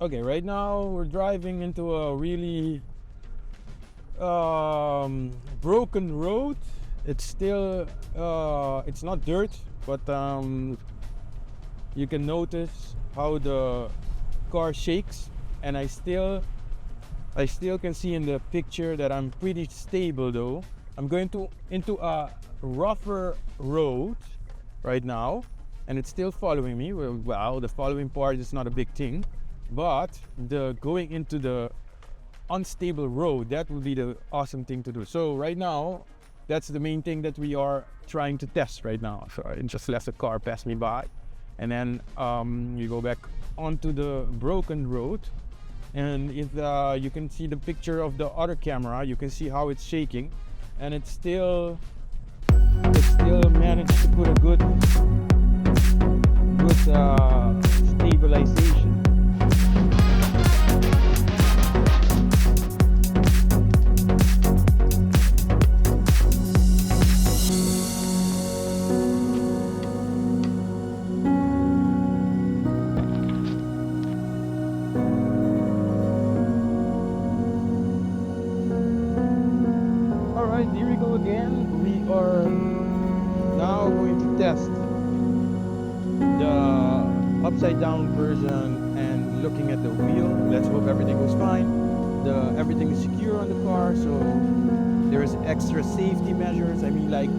Okay, right now we're driving into a really broken road. It's still it's not dirt, but you can notice how the car shakes, and I still can see in the picture that I'm pretty stable though. I'm going to into a rougher road right now, and it's still following me. Well, the following part is not a big thing, but the going into the unstable road, that would be the awesome thing to do. So right now, that's the main thing that we are trying to test right now. So I just let the car pass me by, and then you go back onto the broken road. And if you can see the picture of the other camera, you can see how it's shaking, and it still managed to put a good stabilization. Alright, here we go again. We are now going to test the upside down version and looking at the wheel. Let's hope everything goes fine. Everything is secure on the car, so there is extra safety measures. I mean, like